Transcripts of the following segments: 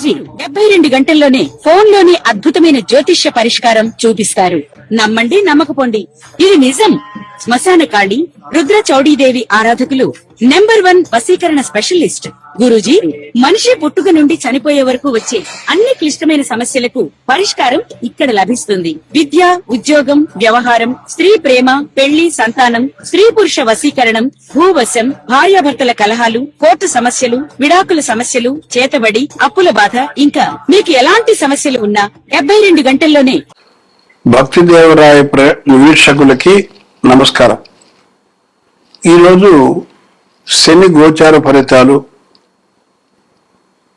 గురూజీ 72 గంటల్లోనే ఫోన్ లోని అద్భుతమైన జ్యోతిష్య పరిష్కారం చూపిస్తారు. నమ్మండి, నమ్మకపోండి, ఇది నిజం. శ్మశాన కాళి రుద్ర చౌడీదేవి ఆరాధకులు నంబర్ 1 వశీకరణ స్పెషలిస్ట్ గురూజీ. మనిషి పుట్టుక నుండి చనిపోయే వరకు వచ్చే అన్ని క్లిష్టమైన సమస్యలకు పరిష్కారం ఇక్కడ లభిస్తుంది. విద్య, ఉద్యోగం, వ్యవహారం, స్త్రీ ప్రేమ, పెళ్లి, సంతానం, స్త్రీ పురుష వశీకరణం, భూవశం, భార్యాభర్తల కలహాలు, కోర్టు సమస్యలు, విడాకుల సమస్యలు, చేతబడి, అప్పుల బాధ, ఇంకా మీకు ఎలాంటి సమస్యలు ఉన్నా 72 గంటల్లోనే. భక్తి దేవరాయ వీక్షకులకి నమస్కారం. ఈరోజు శని గోచార ఫలితాలు,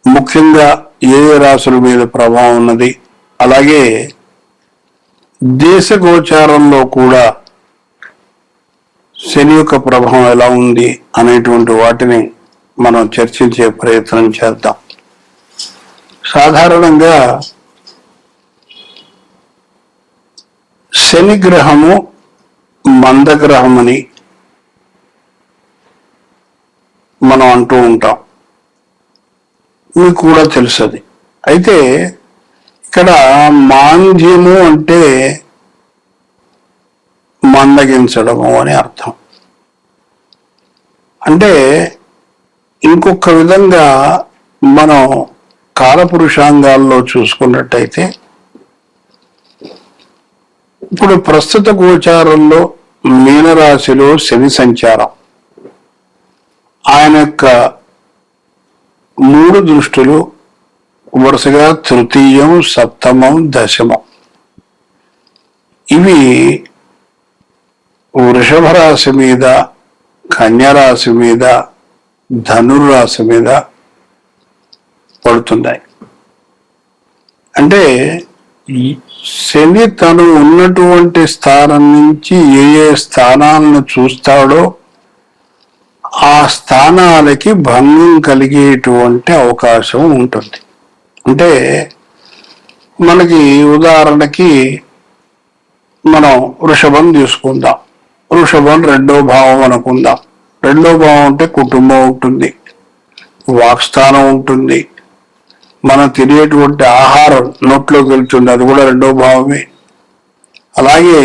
ముఖ్యంగా ఏ రాశుల మీద ప్రభావం ఉన్నది, అలాగే దేశ గోచారంలో కూడా శని యొక్క ప్రభావం ఎలా ఉంది అనేటువంటి వాటిని మనం చర్చించే ప్రయత్నం చేద్దాం. సాధారణంగా శని గ్రహము మందగ్రహం అని మనం అంటూ ఉంటాం, మీకు కూడా తెలుసది. అయితే ఇక్కడ మాంద్యము అంటే మందగించడము అని అర్థం. అంటే ఇంకొక విధంగా మనం కాలపురుషాంగాల్లో చూసుకున్నట్టయితే, ఇప్పుడు ప్రస్తుత గోచారంలో మీనరాశిలో శని సంచారం, ఆయన యొక్క 3 దృష్టులు వరుసగా తృతీయం, సప్తమం, దశమం, ఇవి వృషభ రాశి మీద, కన్యరాశి మీద, ధనుర్రాశి మీద పడుతున్నాయి. అంటే శని తను ఉన్నటువంటి స్థానం నుంచి ఏ స్థానాలను చూస్తాడో ఆ స్థానాలకి భంగం కలిగేటువంటి అవకాశం ఉంటుంది. అంటే మనకి ఉదాహరణకి మనం వృషభం తీసుకుందాం. వృషభం 2వ భావం అనుకుందాం. 2వ భావం అంటే కుటుంబం ఉంటుంది, వాక్స్థానం ఉంటుంది, మనం తినేటువంటి ఆహారం నోట్లోకి వెళ్తుంది, అది కూడా 2వ భావమే. అలాగే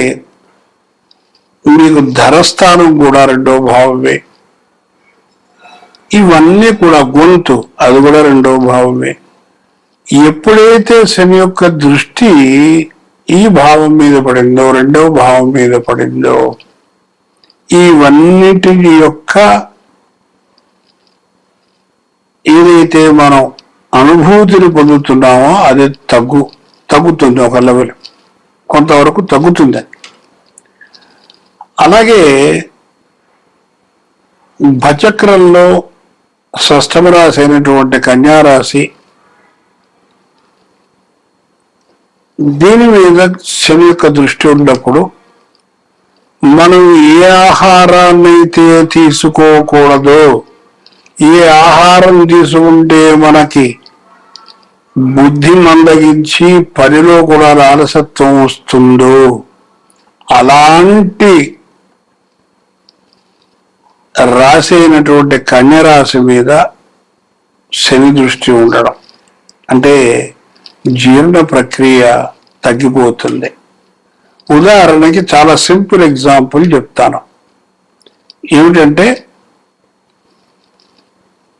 మీకు ధరస్థానం కూడా 2వ భావమే. ఇవన్నీ కూడా గొంతు, అది కూడా 2వ భావమే. ఎప్పుడైతే శని యొక్క దృష్టి ఈ భావం మీద పడిందో, 2వ భావం మీద పడిందో, ఇవన్నిటి యొక్క ఏదైతే మనం అనుభూతిని పొందుతున్నామో అది తగ్గుతుంది, ఒక లెవెల్ కొంతవరకు తగ్గుతుంది. అలాగే భచక్రంలో షష్ఠమ రాశి అయినటువంటి కన్యారాశి, దీని మీద శని యొక్క దృష్టి ఉన్నప్పుడు మనం ఏ ఆహారాన్నైతే తీసుకోకూడదో, ఏ ఆహారం తీసుకుంటే మనకి బుద్ధి మందగించి పనిలో కూడా అలసత్వం వస్తుందో, అలాంటి రాశి అయినటువంటి కన్యరాశి మీద శని దృష్టి ఉండడం అంటే జీర్ణ ప్రక్రియ తగ్గిపోతుంది. ఉదాహరణకి చాలా సింపుల్ ఎగ్జాంపుల్ చెప్తాను. ఏమిటంటే,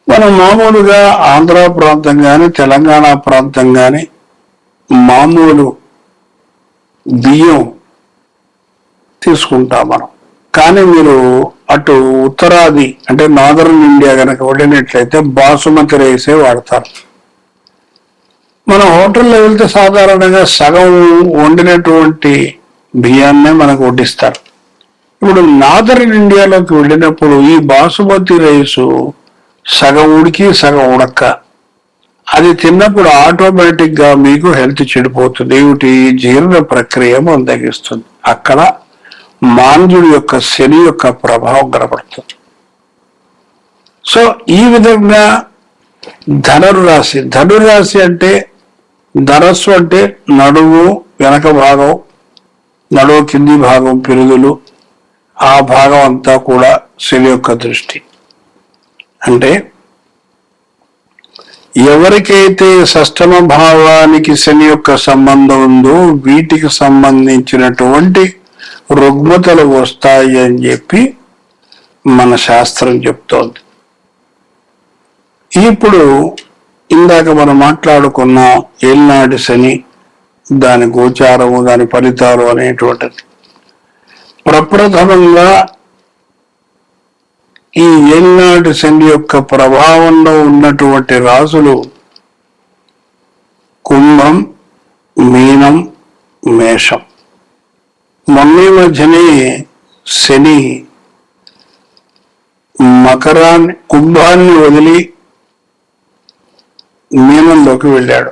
మనం మామూలుగా ఆంధ్ర ప్రాంతం కానీ తెలంగాణ ప్రాంతం కానీ మామూలు బియ్యం తీసుకుంటాం మనం. కానీ మీరు అటు ఉత్తరాది అంటే నార్దర్న్ ఇండియా కనుక వెళ్ళినట్లయితే బాసుమతి రైసే వాడతారు. మన హోటల్లో వెళ్తే సాధారణంగా సగం వండినటువంటి బియ్యాన్నే మనకు వడ్డిస్తారు. ఇప్పుడు నార్దర్న్ ఇండియాలోకి వెళ్ళినప్పుడు ఈ బాసుమతి రైసు సగం ఉడికి సగం ఉడక్క, అది తిన్నప్పుడు ఆటోమేటిక్ గా మీకు హెల్త్ చెడిపోతుంది. ఏమిటి? జీర్ణ ప్రక్రియ మందగిస్తుంది. అక్కడ మాంద్యుడి యొక్క శని యొక్క ప్రభావం కనబడుతుంది. సో ఈ విధంగా ధనుర్రాశి అంటే ధనస్సు అంటే నడుము వెనక భాగం, నడుము కింది భాగం, పిరుదులు, ఆ భాగం అంతా కూడా శని యొక్క దృష్టి. అంటే ఎవరికైతే షష్టమ భావానికి శని యొక్క సంబంధం ఉందో వీటికి సంబంధించినటువంటి రుగ్మతలు వస్తాయి అని చెప్పి మన శాస్త్రం చెప్తోంది. ఇప్పుడు ఇందాక మనం మాట్లాడుకున్న ఏళ్ళనాటి శని, దాని గోచారము, దాని ఫలితాలు అనేటువంటిది. ప్రప్రథమంగా ఈ ఏళ్ళనాటి శని యొక్క ప్రభావంలో ఉన్నటువంటి రాశులు కుంభం, మీనం, మేషం. మొన్న మధ్యనే శని కుంభాన్ని వదిలి మీనంలోకి వెళ్ళాడు.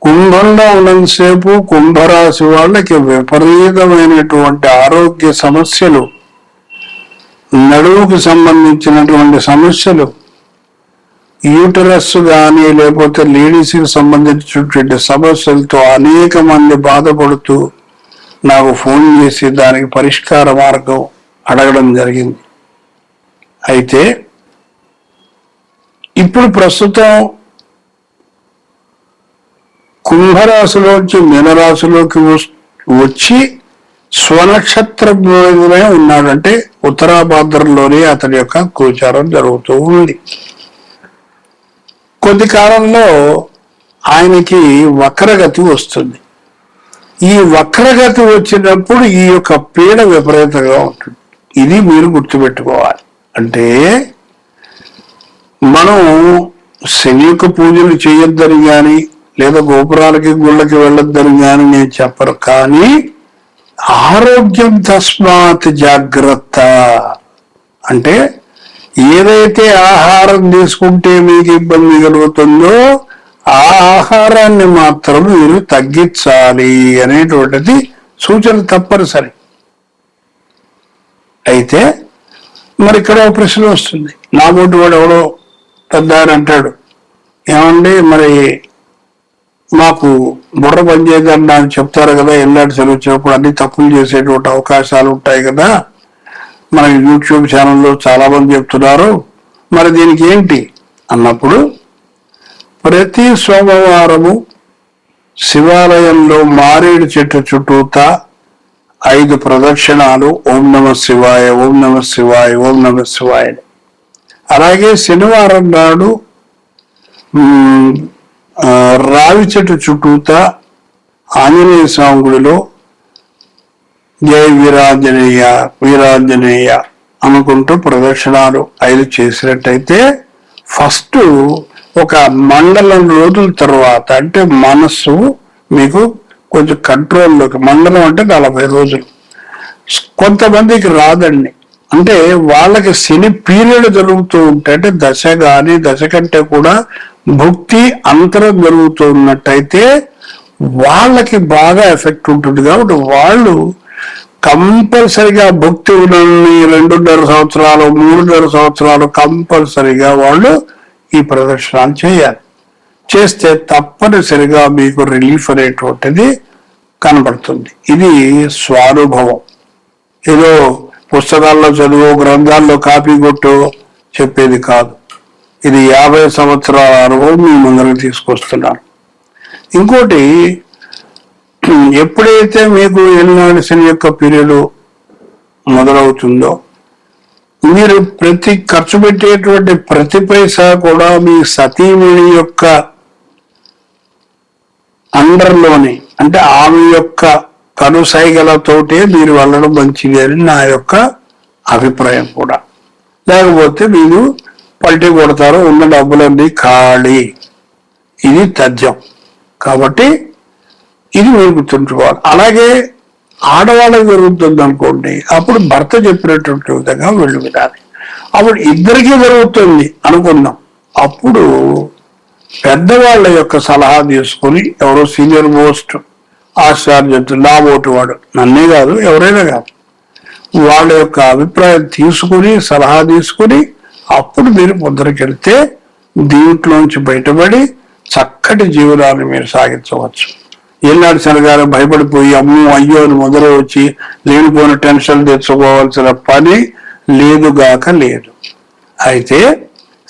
కుంభంలో ఉన్నంతసేపు కుంభరాశి వాళ్ళకి విపరీతమైనటువంటి ఆరోగ్య సమస్యలు, నడువుకు సంబంధించినటువంటి సమస్యలు, యూటరస్ కానీ లేకపోతే లేడీస్కి సంబంధించినటువంటి సమస్యలతో అనేక మంది బాధపడుతూ నాకు ఫోన్ చేసి దానికి పరిష్కార మార్గం అడగడం జరిగింది. అయితే ఇప్పుడు ప్రస్తుతం కుంభరాశిలోంచి మీనరాశిలోకి వచ్చి స్వనక్షత్రంలోనే ఉన్నాడంటే ఉత్తరాభాద్రంలోనే అతని యొక్క గోచారం జరుగుతూ ఉంది. కొద్ది కాలంలో ఆయనకి వక్రగతి వస్తుంది. ఈ వక్రగతి వచ్చినప్పుడు ఈ యొక్క పీడ విపరీతంగా ఉంటుంది. ఇది మీరు గుర్తుపెట్టుకోవాలి. అంటే మనం శని యొక్క పూజలు చేయొద్దని కానీ లేదా గోపురాలకి గుళ్ళకి వెళ్ళొద్దని కానీ నేను చెప్పరు, కానీ ఆరోగ్యం తస్మాత్ జాగ్రత్త. అంటే ఏదైతే ఆహారం తీసుకుంటే మీకు ఇబ్బంది కలుగుతుందో ఆ ఆహారాన్ని మాత్రం మీరు తగ్గించాలి అనేటువంటిది సూచన తప్పనిసరి. అయితే మరి ఇక్కడ ఒక ప్రశ్న వస్తుంది. నా బోటి వాడు ఎవడో పెద్ద అంటాడు, ఏమండి మరి మాకు బుర్ర పనిచేయదని అని చెప్తారు కదా, ఎల్లాడి సెలవు వచ్చినప్పుడు అన్ని తప్పులు చేసేటువంటి అవకాశాలు ఉంటాయి కదా, మన యూట్యూబ్ ఛానల్లో చాలా మంది చెప్తున్నారు, మరి దీనికి ఏంటి అన్నప్పుడు ప్రతి సోమవారము శివాలయంలో మారేడు చెట్టు చుట్టూతా 5 ప్రదక్షిణాలు ఓం నమ శివాయ, ఓం నమ శివాయ, ఓం నమ శివాయ. అలాగే శనివారం నాడు రావి చెట్టు చుట్టూతా ఆంజనేయ స్వామి గుడిలో జై వీరాంజనేయ వీరాంజనేయ అనుకుంటూ ప్రదక్షిణాలు 5 చేసినట్టయితే ఫస్ట్ ఒక మండలం రోజుల తర్వాత, అంటే మనస్సు మీకు కొంచెం కంట్రోల్లోకి, మండలం అంటే 40 రోజులు. కొంతమందికి రాదండి, అంటే వాళ్ళకి శని పీరియడ్ జరుగుతూ ఉంటే, అంటే దశ కానీ దశ కంటే కూడా భుక్తి అంతరం జరుగుతూ ఉన్నట్టయితే వాళ్ళకి బాగా ఎఫెక్ట్ ఉంటుంది. కాబట్టి వాళ్ళు కంపల్సరిగా భుక్తి ఉన్నన్ని 2.5 సంవత్సరాలు 3.5 సంవత్సరాలు కంపల్సరిగా వాళ్ళు ఈ ప్రదర్శనలు చేయాలి. చేస్తే తప్పనిసరిగా మీకు రిలీఫ్ అనేటువంటిది కనబడుతుంది. ఇది స్వానుభవం. ఏదో పుస్తకాల్లో చదువు, గ్రంథాల్లో కాపీ కొట్టు చెప్పేది కాదు. ఇది 50 సంవత్సరాల అనుభవం మీ ముందరకు తీసుకొస్తున్నాను. ఇంకోటి, ఎప్పుడైతే మీకు ఏలినాటి శని యొక్క పీరియడ్ మొదలవుతుందో మీరు ఖర్చు పెట్టేటువంటి ప్రతి పైసా కూడా మీ సతీమణి యొక్క అండర్లోనే, అంటే ఆమె యొక్క కనుసైగలతోటే మీరు వెళ్ళడం మంచిది అని నా యొక్క అభిప్రాయం కూడా. లేకపోతే మీరు పల్టీ కొడతారు, ఉన్న డబ్బులన్నీ ఖాళీ. ఇది తథ్యం. కాబట్టి ఇది మీరు గుర్తుంచుకోవాలి. అలాగే ఆడవాళ్ళకి జరుగుతుంది అనుకోండి, అప్పుడు భర్త చెప్పినటువంటి విధంగా వెళ్ళు వినాలి. అప్పుడు ఇద్దరికీ జరుగుతుంది అనుకుందాం, అప్పుడు పెద్దవాళ్ళ యొక్క సలహా తీసుకుని, ఎవరో సీనియర్ మోస్ట్ ఆచార్యుడు, నా ఓటు వాడు, నన్నే కాదు ఎవరైనా కాదు, వాళ్ళ యొక్క అభిప్రాయం తీసుకుని సలహా తీసుకుని అప్పుడు మీరు ముందరికెళ్తే దీంట్లోంచి బయటపడి చక్కటి జీవనాన్ని మీరు సాగించవచ్చు. ఏనాడు శనగారు భయపడిపోయి అమ్మో అయ్యో అని మొదలు వచ్చి లేనిపోయిన టెన్షన్ తెచ్చుకోవాల్సిన పని లేదుగాక లేదు. అయితే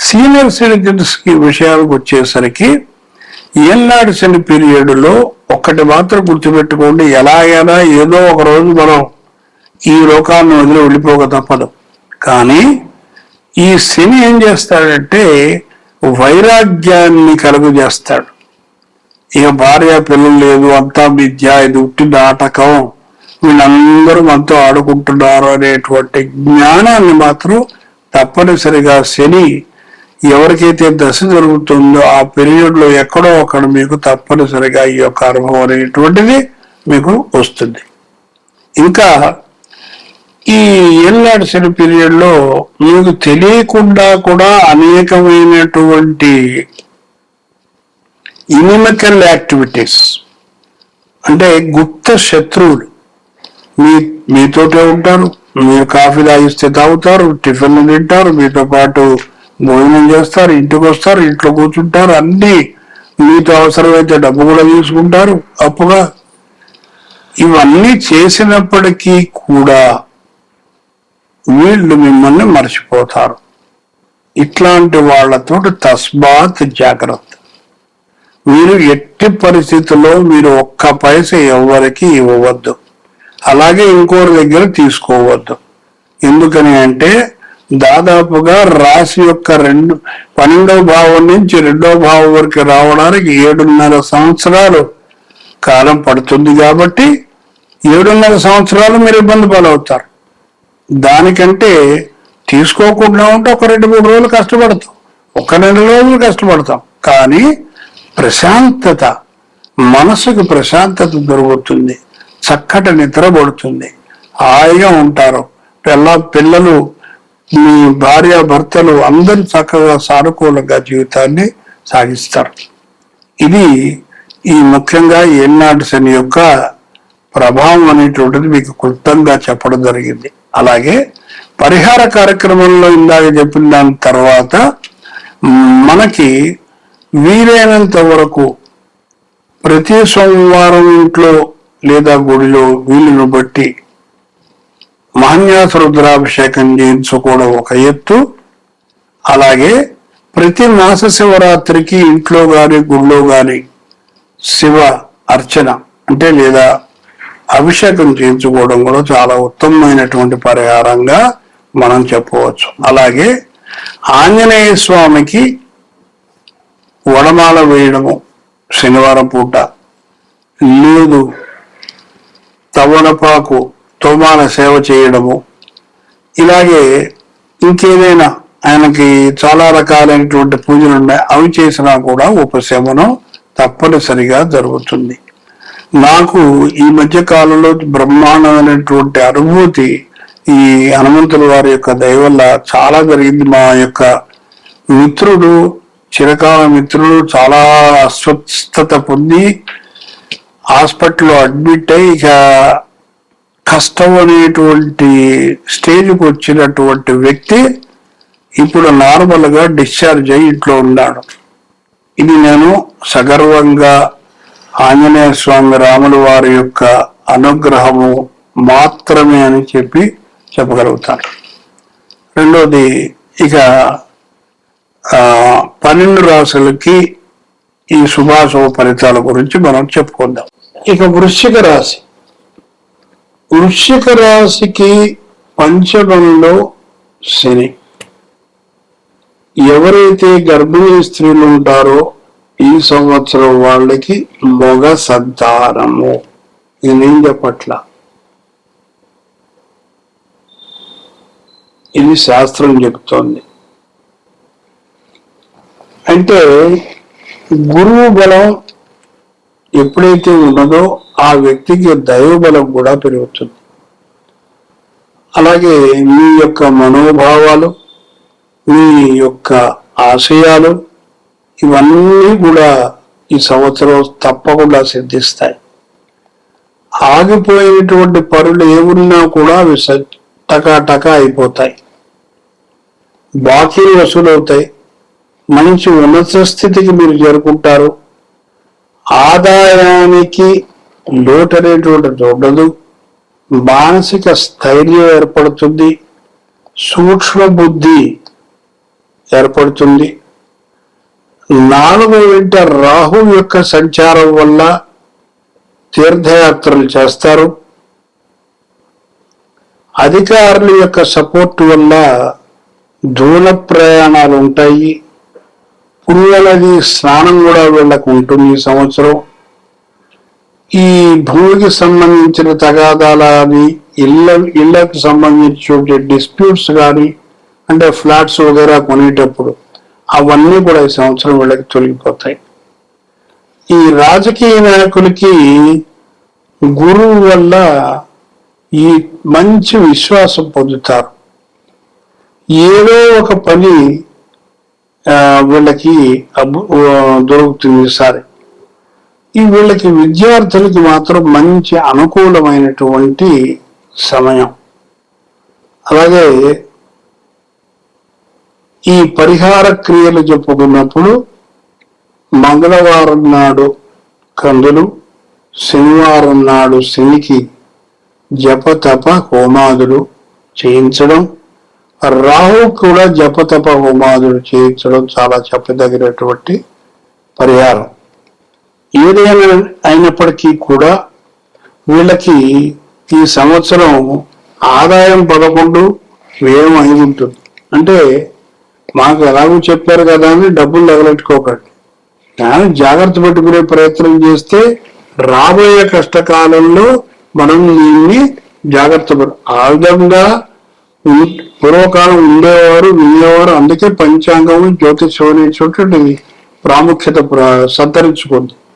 సీనియర్ సిటిజన్స్ కి విషయాలకు వచ్చేసరికి ఏళ్ళనాటి శని పీరియడ్ లో ఒక్కటి మాత్రం గుర్తుపెట్టుకోండి, ఎలాగైనా ఏదో ఒక రోజు మనం ఈ లోకాన్ని వదిలి వెళ్ళిపోక తప్పదు. కానీ ఈ శని ఏం చేస్తాడంటే వైరాగ్యాన్ని కలుగు చేస్తాడు. ఇక భార్య పిల్లలు లేదు, అంతా విద్య, ఇది ఉట్టి నాటకం, వీళ్ళందరూ మనతో ఆడుకుంటున్నారు అనేటువంటి జ్ఞానాన్ని మాత్రం తప్పనిసరిగా శని ఎవరికైతే దశ జరుగుతుందో ఆ పీరియడ్ లో ఎక్కడో అక్కడ మీకు తప్పనిసరిగా ఈ యొక్క అనుభవం అనేటువంటిది మీకు వస్తుంది. ఇంకా ఈ ఏళ్ళనాటి శని పీరియడ్ లో మీకు తెలియకుండా కూడా అనేకమైనటువంటి ఇనిమికల్ యాక్టివిటీస్, అంటే గుప్త శత్రువులు మీతోటే ఉంటారు. మీరు కాఫీ తాగిస్తే తాగుతారు, టిఫిన్లు తింటారు, మీతో పాటు భోజనం చేస్తారు, ఇంటికి వస్తారు, ఇంట్లో కూర్చుంటారు, అన్ని మీతో అవసరమైతే డబ్బు కూడా తీసుకుంటారు అప్పుగా. ఇవన్నీ చేసినప్పటికీ కూడా వీళ్ళు మిమ్మల్ని మర్చిపోతారు. ఇట్లాంటి వాళ్ళతో తస్మాత్ జాగ్రత్త. మీరు ఎట్టి పరిస్థితుల్లో మీరు ఒక్క పైస ఎవరికి ఇవ్వవద్దు, అలాగే ఇంకోరి దగ్గర తీసుకోవద్దు. ఎందుకని అంటే దాదాపుగా రాశి యొక్క 12వ భావం నుంచి 2వ భావం వరకు రావడానికి 7.5 సంవత్సరాలు కాలం పడుతుంది. కాబట్టి 7.5 సంవత్సరాలు మీరు ఇబ్బంది పాలవుతారు. దానికంటే తీసుకోకుండా ఉంటే ఒక 2-3 రోజులు కష్టపడతాం, ఒక 2 రోజులు కష్టపడతాం. కానీ ప్రశాంతత, మనసుకు ప్రశాంతత దొరుకుతుంది, చక్కటి నిద్ర పడుతుంది, హాయిగా ఉంటారు. పిల్లలు, మీ భార్య భర్తలు అందరూ చక్కగా సానుకూలంగా జీవితాన్ని సాగిస్తారు. ఇది ఈ ముఖ్యంగా ఏళ్ళనాటి శని యొక్క ప్రభావం అనేటువంటిది మీకు క్లుప్తంగా చెప్పడం జరిగింది. అలాగే పరిహార కార్యక్రమంలో ఇందాక చెప్పిన దాని తర్వాత మనకి వీలైనంత వరకు ప్రతి సోమవారం ఇంట్లో లేదా గుడిలో వీలును బట్టి మహాన్యాస రుద్రాభిషేకం చేయించుకోవడం ఒక ఎత్తు. అలాగే ప్రతి మాస శివరాత్రికి ఇంట్లో గాని గుడిలో గాని శివ అర్చన అంటే లేదా అభిషేకం చేయించుకోవడం కూడా చాలా ఉత్తమమైనటువంటి పరిహారంగా మనం చెప్పవచ్చు. అలాగే ఆంజనేయ స్వామికి వడమాల వేయడము శనివారం పూట, లేదు తవనపాకు తోమాల సేవ చేయడము, ఇలాగే ఇంకేదైనా ఆయనకి చాలా రకాలైనటువంటి పూజలు ఉన్నాయి, అవి చేసినా కూడా ఉపశమనం తప్పనిసరిగా జరుగుతుంది. నాకు ఈ మధ్య కాలంలో బ్రహ్మాండమైనటువంటి అనుభూతి ఈ హనుమంతుల వారి యొక్క దయ వల్ల చాలా జరిగింది. మా యొక్క మిత్రుడు, చిరకాల మిత్రుడు చాలా అస్వస్థత పొంది హాస్పిటల్లో అడ్మిట్ అయి ఇక కష్టం అనేటువంటి స్టేజ్కి వచ్చినటువంటి వ్యక్తి ఇప్పుడు నార్మల్ గా డిశ్చార్జ్ అయ్యి ఇంట్లో ఉన్నాడు. ఇది నేను సగర్వంగా ఆంజనేయ స్వామి రాముల వారి యొక్క అనుగ్రహము మాత్రమే అని చెప్పగలుగుతాను. రెండోది, ఇక 12 రాశులకి ఈ శుభాశుభ ఫలితాల గురించి మనం చెప్పుకుందాం. ఇక వృశ్చిక రాశి. వృశ్చిక రాశికి పంచమంలో శని. ఎవరైతే గర్భిణీ స్త్రీలు ఉంటారో ఈ సంవత్సరం వాళ్ళకి మగ సంతానము. ఇది నేను చెప్పట్ల, ఇది శాస్త్రం చెప్తోంది. అంటే గురువు బలం ఎప్పుడైతే ఉన్నదో ఆ వ్యక్తికి దైవ బలం కూడా పెరుగుతుంది. అలాగే మీ యొక్క మనోభావాలు, మీ యొక్క ఆశయాలు ఇవన్నీ కూడా ఈ సంవత్సరం తప్పకుండా సిద్ధిస్తాయి. ఆగిపోయినటువంటి పనులు ఏమున్నా కూడా అవి టకా అయిపోతాయి. బాకీలు వసూలవుతాయి. మంచి ఉన్నత స్థితికి మీరు చేరుకుంటారు. ఆదాయానికి లోటు అనేటువంటిది ఉండదు. మానసిక స్థైర్యం ఏర్పడుతుంది. సూక్ష్మ బుద్ధి ఏర్పడుతుంది. 4వ ఇంట రాహు యొక్క సంచారం వల్ల తీర్థయాత్రలు చేస్తారు. అధికారుల యొక్క సపోర్ట్ వల్ల దూర ప్రయాణాలు ఉంటాయి. పుణ్యనది స్నానం కూడా వీళ్ళకు ఉంటుంది ఈ సంవత్సరం. ఈ భూమికి సంబంధించిన తగాదాలని ఇళ్లకు సంబంధించిన డిస్ప్యూట్స్ కానీ అంటే ఫ్లాట్స్ వగేరా కొనేటప్పుడు అవన్నీ కూడా ఈ సంవత్సరం వీళ్ళకి తొలగిపోతాయి. ఈ రాజకీయ నాయకులకి గురువు వల్ల ఈ మంచి విశ్వాసం పొందుతారు. ఏదో ఒక పని వీళ్ళకి దొరుకుతుంది ఈసారి. ఈ వీళ్ళకి విద్యార్థులకి మాత్రం మంచి అనుకూలమైనటువంటి సమయం. అలాగే ఈ పరిహార క్రియలు చెప్పుకున్నప్పుడు మంగళవారం నాడు కందులు, శనివారం నాడు శనికి జపతప హోమాదులు చేయించడం, రాహు కూడా జపతప హోమాదులు చేయించడం చాలా చెప్పదగినటువంటి పరిహారం. ఏదైనా అయినప్పటికీ కూడా వీళ్ళకి ఈ సంవత్సరం ఆదాయం 11, వ్యయం 5 ఉంటుంది. అంటే మాకు ఎలాగో చెప్పారు కదా అని డబ్బులు తగలెట్టుకోకండి. కానీ జాగ్రత్త పెట్టుకునే ప్రయత్నం చేస్తే రాబోయే కష్టకాలంలో మనం దీన్ని జాగ్రత్త ఆ విధంగా పూర్వకాలం ఉండేవారు, వినేవారు. అందుకే పంచాంగం, జ్యోతిషం అనేటువంటిది ప్రాముఖ్యత సంతరించుకుంది.